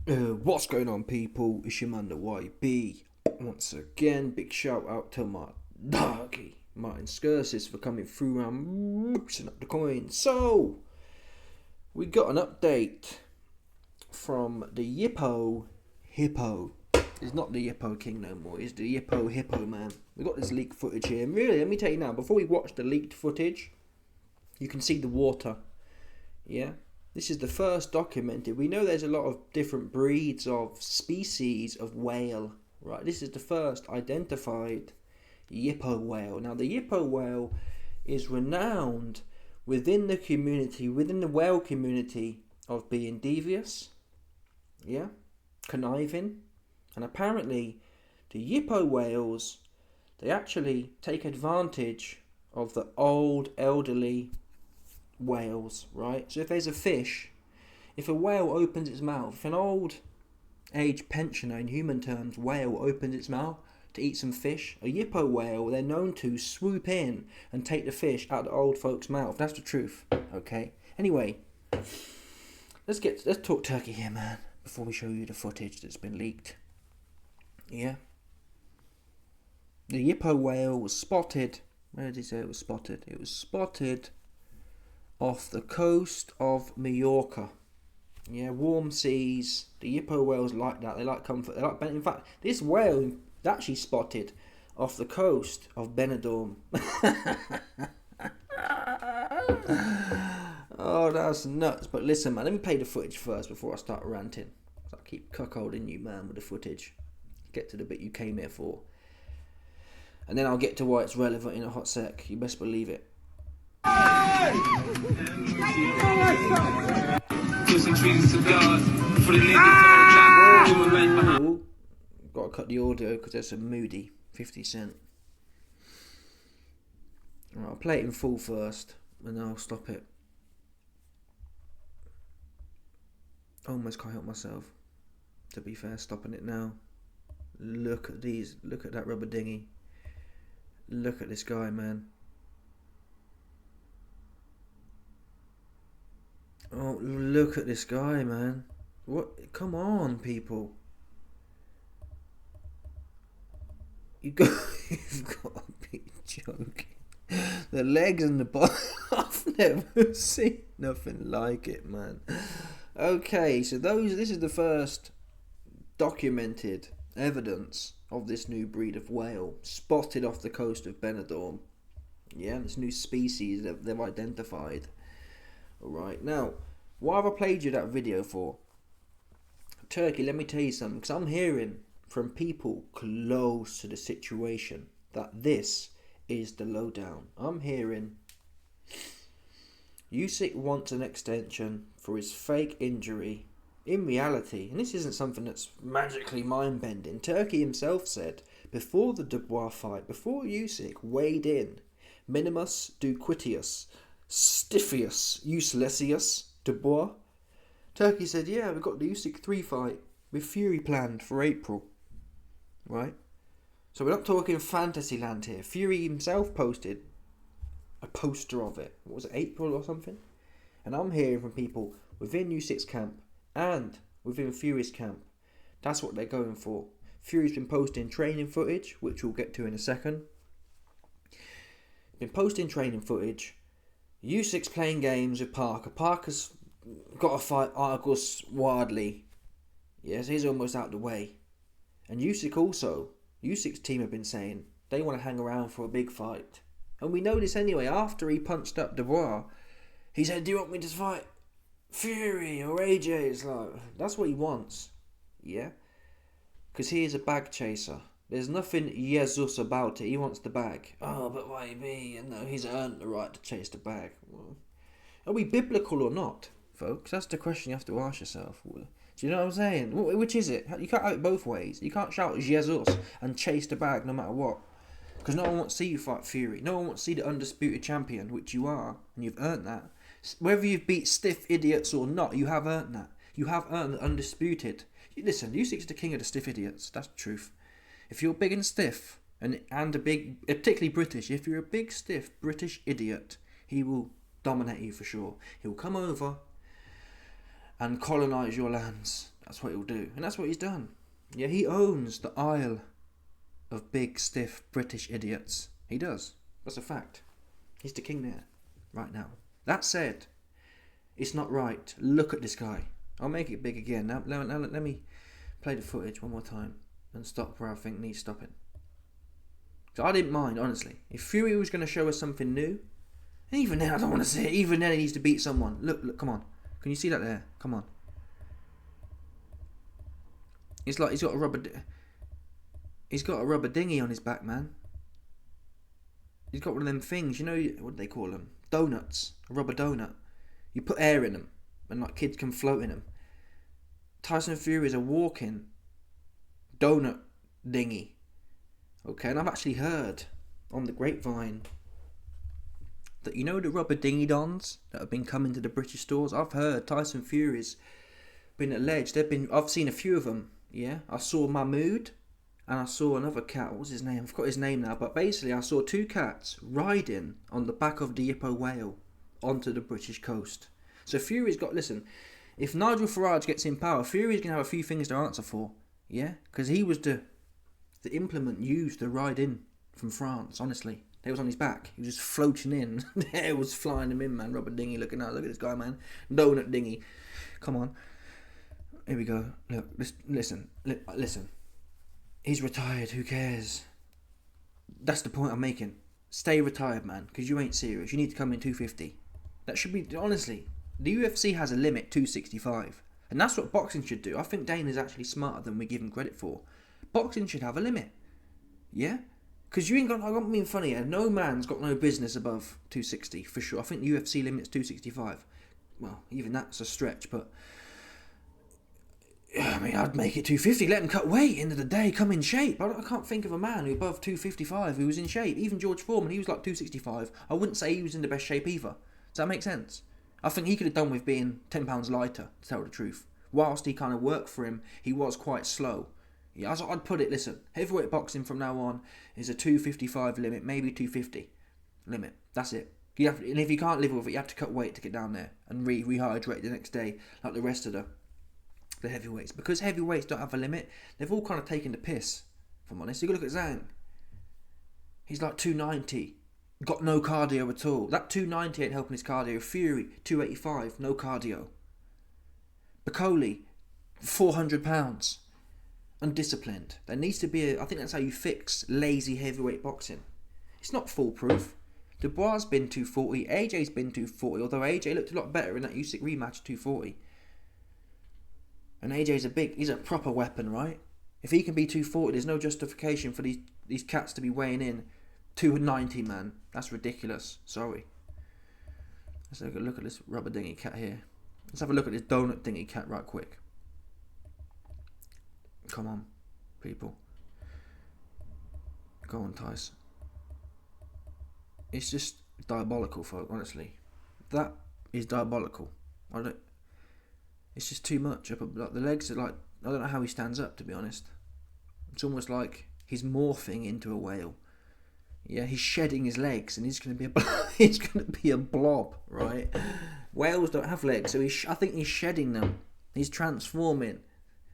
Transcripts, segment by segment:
What's going on, people? It's your man, the YB. Once again, big shout out to my doggy, Martin Skirsis, for coming through and mixing up the coins. So, we got an update from the Hippo. He's not the Hippo King no more, he's the Hippo man. We got this leaked footage here. And really, let me tell you now, before we watch the leaked footage, you can see the water. Yeah? This is the first documented. We know there's a lot of different breeds of species of whale, right? This is the first identified Yippo whale. Now, the Yippo whale is renowned within the community, within the whale community, of being devious, yeah, conniving, and apparently the Yippo whales, they actually take advantage of the old, elderly whales, right? So if there's a fish, if a whale opens its mouth, if an old age pensioner in human terms whale opens its mouth to eat some fish, a Yippo whale, they're known to swoop in and take the fish out of the old folks' mouth. That's the truth, okay? Anyway, let's talk turkey here, man, before we show you the footage that's been leaked. Yeah? The Yippo whale was spotted. Where did he say it was spotted? It was spotted off the coast of Mallorca. Yeah, warm seas. The Yippo whales like that. They like comfort. They like. In fact, this whale is actually spotted off the coast of Benidorm. Oh, that's nuts. But listen, man, let me play the footage first before I start ranting. I keep cuckolding you, man, with the footage. Get to the bit you came here for. And then I'll get to why it's relevant in a hot sec. You best believe it. Gotta cut the audio because there's some moody 50 Cent. Right, I'll play it in full first and then I'll stop it. Almost can't help myself, to be fair, stopping it now. Look at these, look at that rubber dinghy. Look at this guy, man. Oh, look at this guy, man. What? Come on, people. You've got to be joking. The legs and the body. I've never seen nothing like it, man. Okay, so this is the first documented evidence of this new breed of whale spotted off the coast of Benidorm. Yeah, this new species that they've identified. Alright, now, why have I played you that video for? Turkey, let me tell you something, because I'm hearing from people close to the situation that this is the lowdown. I'm hearing Usyk wants an extension for his fake injury. In reality, and this isn't something that's magically mind-bending, Turkey himself said before the Dubois fight, before Usyk weighed in, Minimus Duquitius Stiffius Uselessius Dubois, Turkey said, yeah, we've got the Usyk 3 fight with Fury planned for April. Right? So we're not talking fantasy land here. Fury himself posted a poster of it. What was it, April or something? And I'm hearing from people within Usyk's camp and within Fury's camp, that's what they're going for. Fury's been posting training footage, which we'll get to in a second. Been posting training footage. Usyk's playing games with Parker. Parker's got to fight Argus Wardley. Yes, he's almost out the way. And Usyk's team have been saying they want to hang around for a big fight. And we know this anyway. After he punched up Dubois, he said, do you want me to fight Fury or AJ? It's like, that's what he wants. Yeah? Because he is a bag chaser. There's nothing Jesus about it. He wants the bag. Oh, but why me? No, he's earned the right to chase the bag. Well, are we biblical or not, folks? That's the question you have to ask yourself. Do you know what I'm saying? Which is it? You can't have it both ways. You can't shout Jesus and chase the bag no matter what. Because no one wants to see you fight Fury. No one wants to see the undisputed champion, which you are, and you've earned that. Whether you've beat stiff idiots or not, you have earned that. You have earned the undisputed. Listen, Usyk's the king of the stiff idiots. That's the truth. If you're big and stiff, and a big, particularly British, if you're a big, stiff British idiot, he will dominate you for sure. He'll come over and colonise your lands That's what he'll do. And that's what he's done. Yeah, he owns the Isle of big, stiff British idiots. He does. That's a fact. He's the king there, right now. That said, it's not right. Look at this guy. I'll make it big again. Now let me play the footage one more time and stop where I think needs stopping. So I didn't mind, honestly. If Fury was going to show us something new, even then I don't want to see it. Even then he needs to beat someone. Look, come on. Can you see that there? Come on. It's like he's got a rubber dinghy on his back, man. He's got one of them things, you know, what do they call them? Donuts. A rubber donut. You put air in them, and like kids can float in them. Tyson Fury is a walking donut dinghy. Okay, and I've actually heard on the grapevine that, you know, the rubber dinghy dons that have been coming to the British stores. I've heard Tyson Fury's been alleged. I've seen a few of them. Yeah, I saw Mahmood, and I saw another cat. What was his name? I've got his name now. But basically, I saw two cats riding on the back of the Hippo whale onto the British coast. So Fury's got, listen, if Nigel Farage gets in power, Fury's going to have a few things to answer for. Yeah, because he was the implement used to ride in from France, honestly. It was on his back. He was just floating in. The air was flying him in, man. Rubber dinghy looking out. Look at this guy, man. Donut dinghy. Come on. Here we go. Look, listen. He's retired. Who cares? That's the point I'm making. Stay retired, man, because you ain't serious. You need to come in 250. That should be, honestly, the UFC has a limit, 265. And that's what boxing should do. I think Dana's actually smarter than we give him credit for. Boxing should have a limit. Yeah? Because you ain't got, I'm not being funny here, no man's got no business above 260, for sure. I think the UFC limit's 265. Well, even that's a stretch, but I mean, I'd make it 250, let him cut weight, end of the day, come in shape. I can't think of a man who above 255 who was in shape. Even George Foreman, he was like 265. I wouldn't say he was in the best shape either. Does that make sense? I think he could have done with being 10 pounds lighter, to tell the truth. Whilst he kind of worked for him, he was quite slow. Yeah, as I'd put it, listen, heavyweight boxing from now on is a 255 limit, maybe 250 limit. That's it. And if you can't live with it, you have to cut weight to get down there and rehydrate the next day, like the rest of the heavyweights. Because heavyweights don't have a limit, they've all kind of taken the piss, if I'm honest. You look at Zhang. He's like 290, got no cardio at all. That 290 ain't helping his cardio. Fury, 285, no cardio. Bakoli, 400 pounds. Undisciplined. There needs to be I think that's how you fix lazy heavyweight boxing. It's not foolproof. Dubois' been 240, AJ's been 240, although AJ looked a lot better in that Usyk rematch 240. And AJ's he's a proper weapon, right? If he can be 240, there's no justification for these cats to be weighing in 290, man. That's ridiculous. Sorry. Let's have a look at this rubber dinghy cat here. Let's have a look at this donut dinghy cat right quick. Come on, people. Go on, Tyson. It's just diabolical, folk, honestly. That is diabolical. It's just too much. Like, the legs are like, I don't know how he stands up, to be honest. It's almost like he's morphing into a whale. Yeah, he's shedding his legs and he's going to be a blob, right? Whales don't have legs, so I think he's shedding them. He's transforming.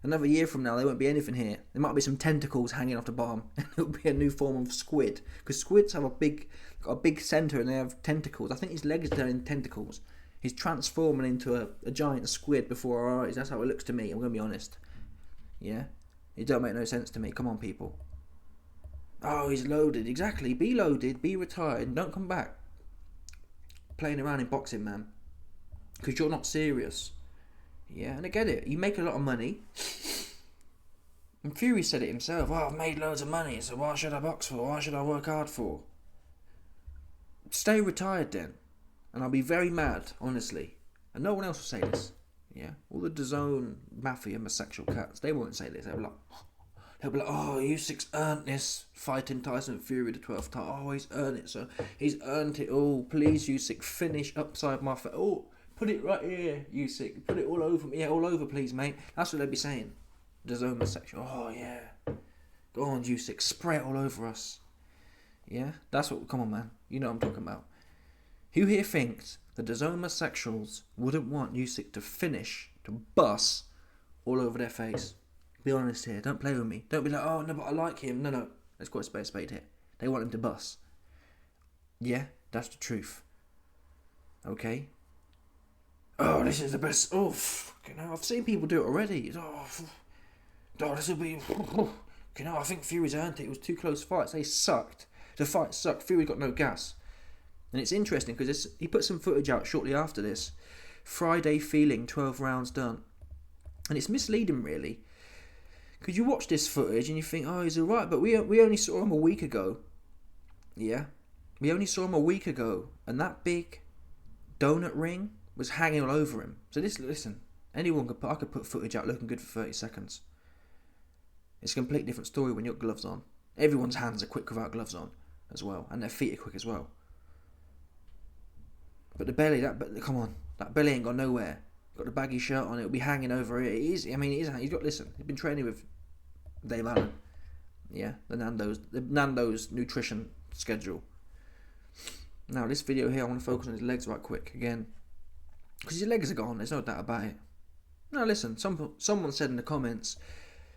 Another year from now, there won't be anything here. There might be some tentacles hanging off the bottom, and it'll be a new form of squid. Because squids have got a big centre, and they have tentacles. I think his legs are in tentacles. He's transforming into a giant squid before our eyes. That's how it looks to me. I'm going to be honest. Yeah, it don't make no sense to me. Come on, people. Oh, he's loaded. Exactly. Be loaded. Be retired. Don't come back playing around in boxing, man. Because you're not serious. Yeah, and I get it. You make a lot of money. And Fury said it himself. Oh, I've made loads of money, so why should I box for? Why should I work hard for? Stay retired then. And I'll be very mad, honestly. And no one else will say this. Yeah? All the DAZN mafia homosexual cats, they won't say this. They'll be like, oh, Usyk's earned this fighting Tyson Fury the 12th time. Oh, he's earned it, so he's earned it all. Please, Usyk, finish upside my face. Oh, put it right here, Usyk. Put it all over me. Yeah, all over, please, mate. That's what they'd be saying. DAZN homosexual. Oh, yeah. Go on, Usyk. Spray it all over us. Yeah? That's what... Come on, man. You know what I'm talking about. Who here thinks the DAZN homosexuals wouldn't want Usyk to finish, to bust all over their face. Be honest here. Don't play with me. Don't be like, oh no, but I like him. No. Let's call it a spade here. They want him to bust. Yeah, that's the truth. Okay. Oh, this is the best. Oh, fucking hell. I've seen people do it already. This will be. I think Fury's earned it. It was 2 close fights. They sucked. The fight sucked. Fury got no gas. And it's interesting because he put some footage out shortly after this. Friday feeling, 12 rounds done. And it's misleading, really. Because you watch this footage and you think, oh, he's alright. But we only saw him a week ago. Yeah. We only saw him a week ago. And that big donut ring was hanging all over him. So listen, I could put footage out looking good for 30 seconds. It's a completely different story when you've got gloves on. Everyone's hands are quick without gloves on as well. And their feet are quick as well. But the belly, come on. That belly ain't gone nowhere. Got the baggy shirt on, it'll be hanging over it. He's been training with Dave Allen. Yeah, the Nando's nutrition schedule. Now, this video here, I want to focus on his legs right quick again. Because his legs are gone, there's no doubt about it. Now, listen, someone said in the comments,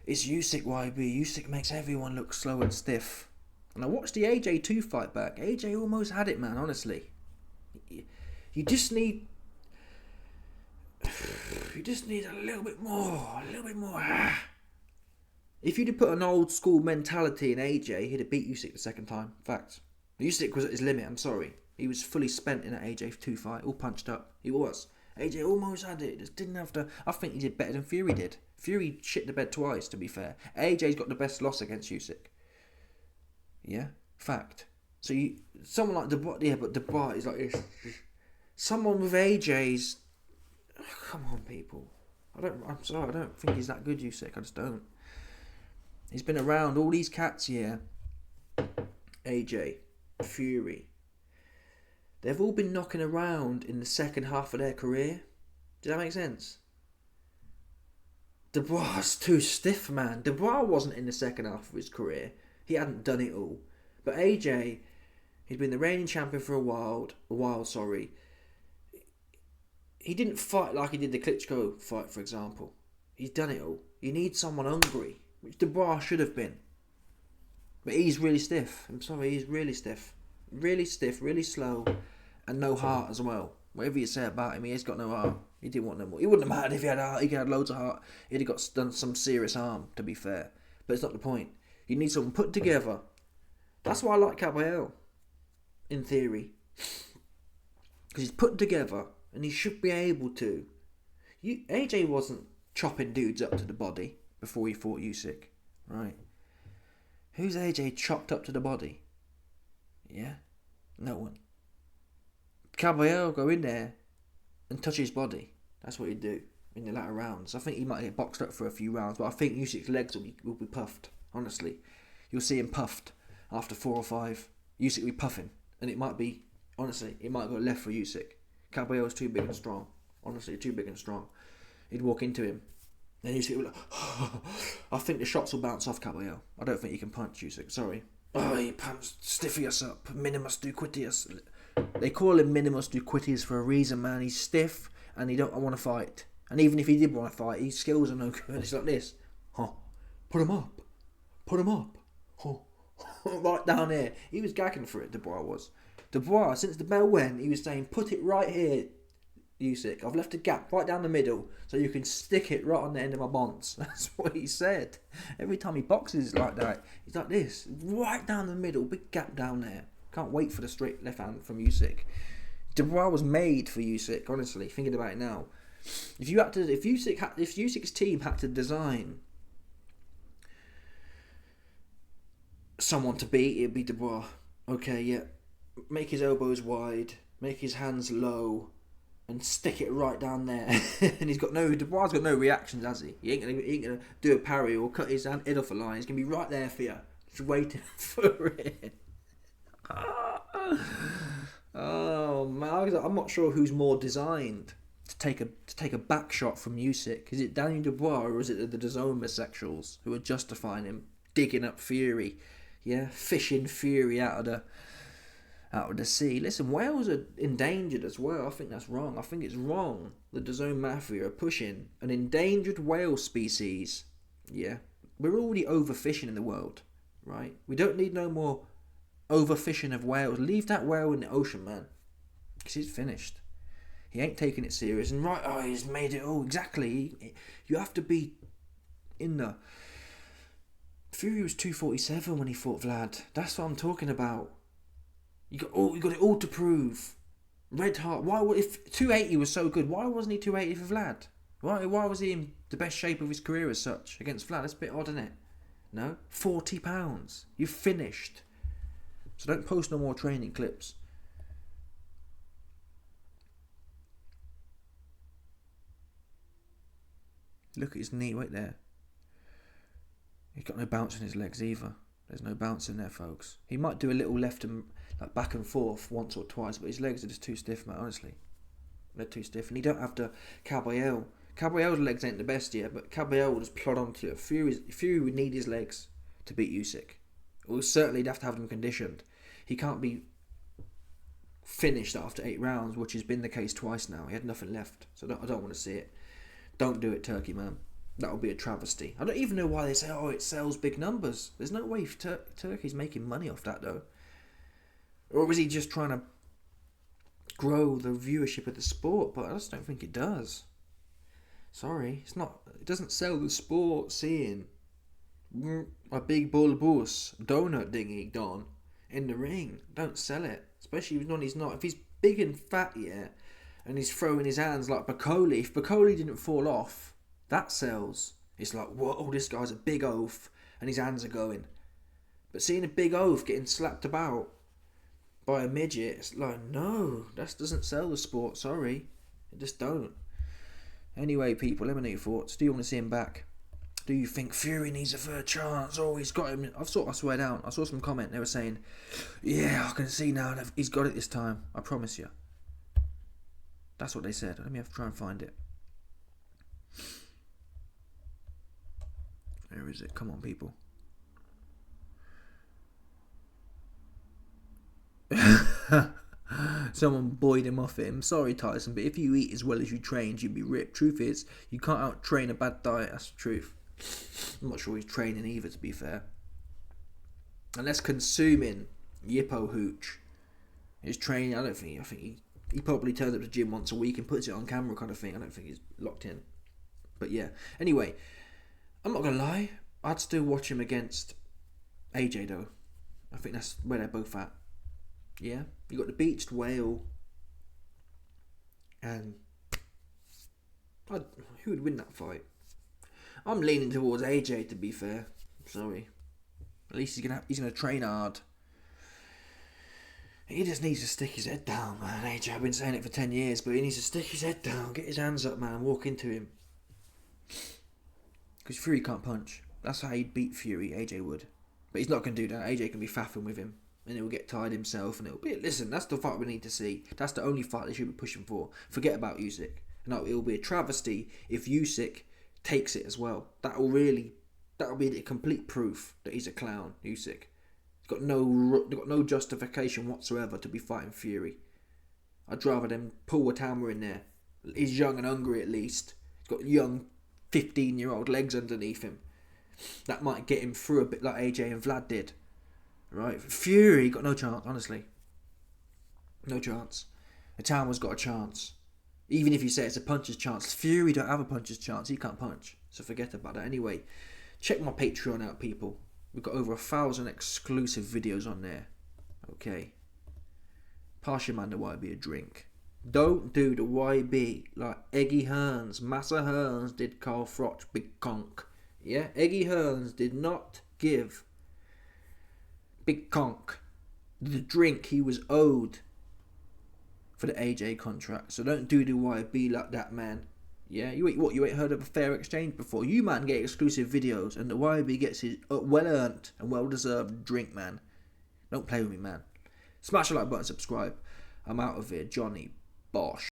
it's Usyk YB. Usyk makes everyone look slow and stiff. And I watched the AJ2 fight back. AJ almost had it, man, honestly. You just need a little bit more. If you'd have put an old school mentality in AJ, he'd have beat Usyk the second time. Fact. Usyk was at his limit, I'm sorry. He was fully spent in that AJ2 fight, all punched up. He was. AJ almost had it, just didn't have to. I think he did better than Fury did. Fury shit the bed twice, to be fair. AJ's got the best loss against Usyk. Yeah? Fact. So someone like Dubois is like this. Someone with AJ's. Come on, people. I'm sorry, I don't think he's that good, Usyk. I just don't. He's been around all these cats here. AJ, Fury. They've all been knocking around in the second half of their career. Does that make sense? Dubois too stiff, man. Dubois wasn't in the second half of his career. He hadn't done it all. But AJ, he's been the reigning champion for a while. He didn't fight like he did the Klitschko fight, for example. He's done it all. You need someone hungry, which Dubois should have been. But he's really stiff. I'm sorry, he's really stiff. Really stiff, really slow, and no heart as well. Whatever you say about him, he has got no heart. He didn't want no more. He wouldn't have mattered if he had heart. He had loads of heart. He'd have done some serious harm, to be fair. But it's not the point. You need someone put together. That's why I like Caballero, in theory. Because he's put together, and he should be able to. AJ wasn't chopping dudes up to the body before he fought Usyk, right? Who's AJ chopped up to the body? Yeah? No one. Caballero go in there and touch his body. That's what he'd do in the latter rounds. I think he might get boxed up for a few rounds, but I think Usyk's legs will be puffed, honestly. You'll see him puffed after 4 or 5. Usyk will be puffing. And it might be, honestly, it might go left for Usyk. Caballero's too big and strong. Honestly, too big and strong. He'd walk into him. And Usyk will I think the shots will bounce off Caballero. I don't think he can punch Usyk, sorry. Oh, he stiffy us up. Minimus duquitius. They call him Minimus duquitius for a reason, man. He's stiff and he don't want to fight. And even if he did want to fight, his skills are no good. It's like this. Put him up. Right down here. He was gagging for it, Dubois was. Dubois, since the bell went, he was saying, put it right here, Usyk. I've left a gap right down the middle so you can stick it right on the end of my bonds. That's what he said. Every time he boxes like that, he's like this. Right down the middle, big gap down there. Can't wait for the straight left hand from Usyk. Dubois was made for Usyk, honestly, thinking about it now. If Usyk's team had to design someone to beat, it'd be Dubois. Okay, yeah. Make his elbows wide, make his hands low, and stick it right down there. And Dubois got no reactions, has he? He ain't gonna do a parry or cut his head off a line. He's gonna be right there for you, just waiting for it. Oh man, I'm not sure who's more designed to take a back shot from Usyk. Is it Daniel Dubois or is it the DAZN bisexuals who are justifying him digging up Fury? Yeah, fishing Fury out of out of the sea. Listen, whales are endangered as well. I think that's wrong. I think it's wrong that the Zone Mafia are pushing an endangered whale species. Yeah, we're already overfishing in the world, right? We don't need no more overfishing of whales. Leave that whale in the ocean, man, because he's finished. He ain't taking it serious. And right, oh, he's made it. Oh, exactly. You have to be in the... Fury was 247 when he fought Vlad. That's what I'm talking about. You got it all to prove. Red Heart. Why? If 280 was so good, why wasn't he 280 for Vlad? Why was he in the best shape of his career as such against Vlad? That's a bit odd, isn't it? No, £40. You finished. So don't post no more training clips. Look at his knee right there. He's got no bounce in his legs either. There's no bounce in there, folks. He might do a little left and like back and forth once or twice, but his legs are just too stiff, mate, honestly. They're too stiff. And he don't have the Caballero. Caballera's legs ain't the best yet, but Caballero will just plod onto you. Fury would need his legs to beat Usyk. Or certainly he'd have to have them conditioned. He can't be finished after 8 rounds, which has been the case twice now. He had nothing left, so I don't want to see it. Don't do it, Turkey, man. That would be a travesty. I don't even know why they say, oh, it sells big numbers. There's no way Turkey's making money off that, though. Or was he just trying to grow the viewership of the sport? But I just don't think it does. Sorry, it's not. It doesn't sell the sport. Seeing a big bulbous donut dinghy Don in the ring, don't sell it. Especially when he's not. If he's big and fat yet, and he's throwing his hands like Bacoli. If Bacoli didn't fall off, that sells. It's like, whoa, this guy's a big oaf, and his hands are going. But seeing a big oaf getting slapped about by a midget, it's like, no, that doesn't sell the sport. Sorry, it just don't. Anyway, people, let me know your thoughts. Do you want to see him back? Do you think Fury needs a third chance? Oh, he's got him. I swear down. I saw some comment. They were saying, yeah, I can see now. He's got it this time. I promise you. That's what they said. Let me have to try and find it. Where is it? Come on, people. Someone buoyed him off him. Sorry, Tyson, but if you eat as well as you trained, you'd be ripped. Truth is, you can't out-train a bad diet. That's the truth. I'm not sure he's training either, to be fair. Unless consuming Yippo hooch is training. I think he probably turns up to the gym once a week and puts it on camera kind of thing. I don't think he's locked in. But yeah. Anyway, I'm not going to lie. I'd still watch him against AJ, though. I think that's where they're both at. Yeah? You got the beached whale. And who would win that fight? I'm leaning towards AJ, to be fair. Sorry. At least he's gonna train hard. He just needs to stick his head down, man. AJ, I've been saying it for 10 years, but he needs to stick his head down, get his hands up, man, walk into him. Because Fury can't punch. That's how he'd beat Fury, AJ would. But he's not going to do that. AJ can be faffing with him. And he'll get tired himself. And it'll be... Listen, that's the fight we need to see. That's the only fight they should be pushing for. Forget about Usyk. No, it'll be a travesty if Usyk takes it as well. That'll be the complete proof that he's a clown, Usyk. He's got no justification whatsoever to be fighting Fury. I'd rather them pull a Tammer in there. He's young and hungry at least. He's got young 15-year-old legs underneath him. That might get him through a bit like AJ and Vlad did. Right? Fury got no chance, honestly. No chance. Itama's got a chance. Even if you say it's a puncher's chance, Fury don't have a puncher's chance. He can't punch. So forget about that. Anyway, check my Patreon out, people. We've got over 1,000 exclusive videos on there. Okay. Pass your man the YB a drink. Don't do the YB like Eggy Hearns, Massa Hearns did Carl Froch, Big Conk. Yeah, Eggy Hearns did not give Big Conk the drink he was owed for the AJ contract. So don't do the YB like that, man. Yeah, you ain't heard of a fair exchange before? You, man, get exclusive videos, and the YB gets his well-earned and well-deserved drink, man. Don't play with me, man. Smash the like button, subscribe. I'm out of here, Johnny Bosch.